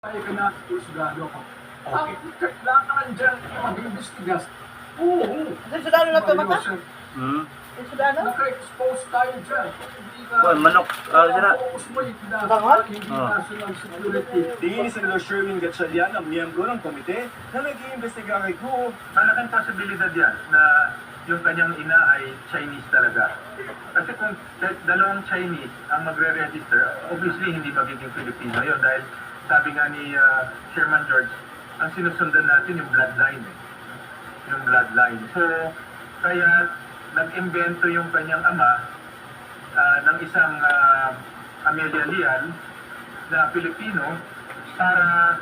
Ay ka na, husgado ako. Okay. Ang kailangan dyan, mag-investigas. Oo. Sudano na to mata? Hmm. Sudano? Naka-expose tayo dyan. Hindi ka... Well, manok. Sila. Focus mo yung Bangon? hindi national security. Tingin ni Senador Sherwin Gatchalian ang miyembro ng komite na nag-iimbestiga kay Guo. Malaking posibilidad yan na yung kanyang ina ay Chinese talaga. Kasi kung dalawang Chinese ang magre-register, obviously hindi magiging Filipino yun dahil sabi nga ni Chairman George, ang sinusundan natin yung bloodline. Yung bloodline. So, kaya nag-invento yung kanyang ama ng isang Amelia Lial na Pilipino para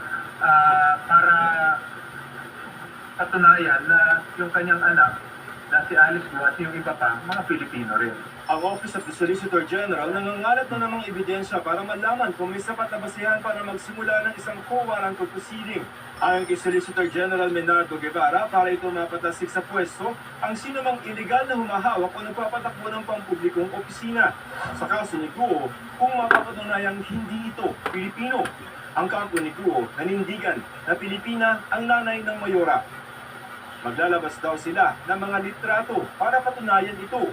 patunayan na yung kanyang anak na si Alice Guo at yung iba pa, mga Pilipino rin. Ang Office of the Solicitor General nangangalat na namang ebidensya para malaman kung may sapat na basihan para magsimula ng isang co-warrant of proceeding. Ayon kay Solicitor General Menardo Guevara, para ito mapatasik sa pwesto ang sinumang iligal na humahawak o nagpapatakbo ng pampublikong opisina. Sa kaso ni Guo, kung mapapatunayang hindi ito Pilipino, ang kampo ni Guo nanindigan na Pilipina ang nanay ng mayora. Maglalabas daw sila ng mga litrato para patunayan ito.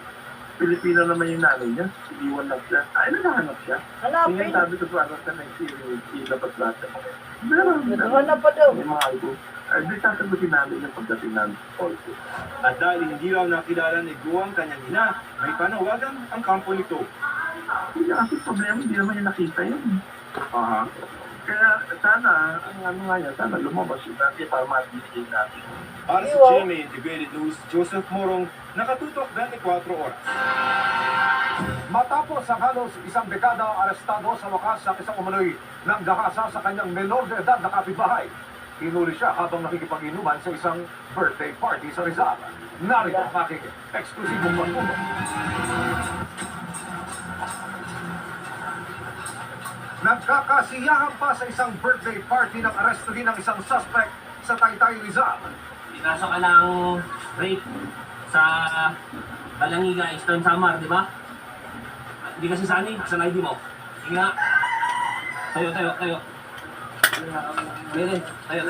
Pilipino naman yung nanay niya, iniwan lang siya. Ay, naghahanap siya. Hanapin. Ngayon sabi ko sa ano sa next year, dapat lahat siya. Meron. Naghahanap pa daw. May mga ito. Ay, di sasagutin namin yung pagdating namin also. At dahil hindi raw nakilala ni Guo ang kanyang ina, may panawagan ang kampo nito. Hindi kasi problema, hindi naman yung nakita yun. Aha. Kaya sana, ang ano nga yan, sana lumabas yun natin para ma-display natin. Para sa Iwo. GMA Integrated News, Joseph Morong, nakatutok 24 oras. Matapos ang halos isang dekada arestado sa wakas sa isang umano'y nanggahasa sa kanyang menor de edad na kapitbahay. Hinuli siya habang nakikipag-inuman sa isang birthday party sa Rizal. Narito ang aking eksklusibong pagtulong. Nagkakasiyahan pa sa isang birthday party ng aresto din ng isang suspect sa Taytay, Rizal. Kaso ka ng rape sa Balangiga, Eastern Samar, di ba? Hindi kasi sani, asan ID mo? Sige nga. Tayo. Meron, tayo.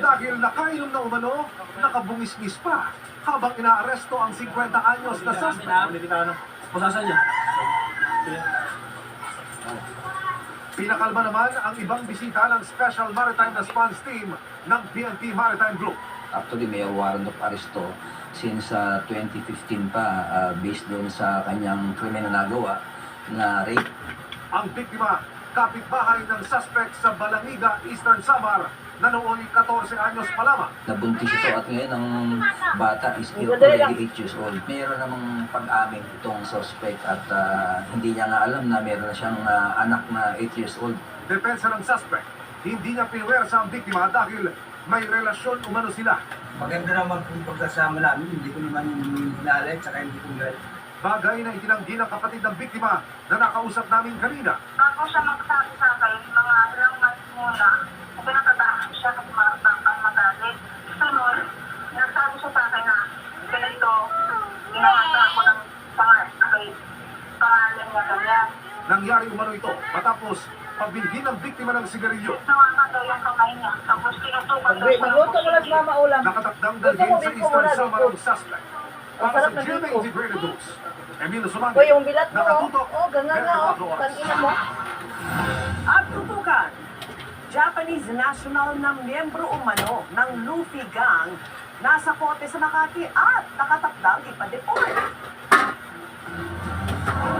Dahil nakainom na umano, nakabungis-ngis pa habang inaaresto ang 50 anyos na suspect. Pusasan niya. Pinakalma naman ang ibang bisita ng Special Maritime Response Team ng PNP Maritime Group. Actually, may warrant of arresto since 2015 pa based doon sa kanyang krimen na nagawa na rape. Ang biktima, kapitbahay ng suspect sa Balangiga, Eastern Samar, na noon 14 anyos pa lamang. Nabuntis ito at ngayon ang bata is Madali lang. already 8 years old. Mayroon namang pag-amin itong suspect at hindi niya nga alam na meron na siyang anak na 8 years old. Depensa ng suspect, hindi niya pinuwersa ang biktima dahil may relasyon umano sila. Maganda naman kung pagkasama namin, hindi ko naman hinalay, tsaka hindi ko galit. Bagay na itinanggi ng kapatid ng biktima na nakausap namin kanina. Bago siya magsabi sa akin, mga ilang months muna, pinatatahan siya kasi marapang magalit. Sunod, nagsabi siya sa akin na ganito, ginawasa ako ng pangalan niya ganyan. Nangyari umano ito matapos pabilhin ng biktima ng sigarilyo. Nawakan daw yung kamay niya, tapos tinutukan daw siya ng Magluto mo lang mama ulam. Nakatakdang Gusto dalhin mo, sa biko Eastern muna, Samar biko. ang suspect. Ang Para sarap sa na GMA biko. Integrated News, Emilio Sumandi. O yung bilat mo, Nakatutok, oh, gangan na, oh. 24 oras. Tangina mo. At tutukan, Japanese national na miyembro umano ng Luffy Gang nasa kote sa Makati at nakatakdang ipa-deport.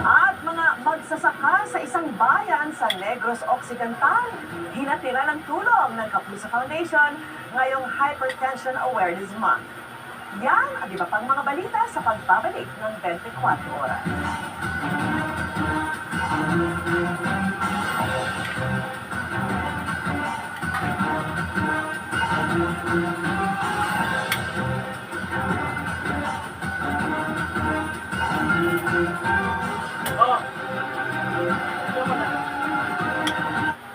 At mga magsasaka sa isang bayan sa Negros Occidental, hinatira ng tulong ng Kapuso Foundation ngayong Hypertension Awareness Month. Yan ang iba pang mga balita sa pagbabalik ng 24 oras.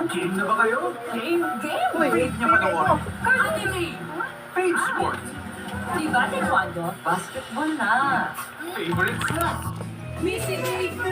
Game na ba kayo? Game? Wait niya panoorin. Anime! Page Sport. Diba, taekwondo? Basketball na. Favorite snack. Missing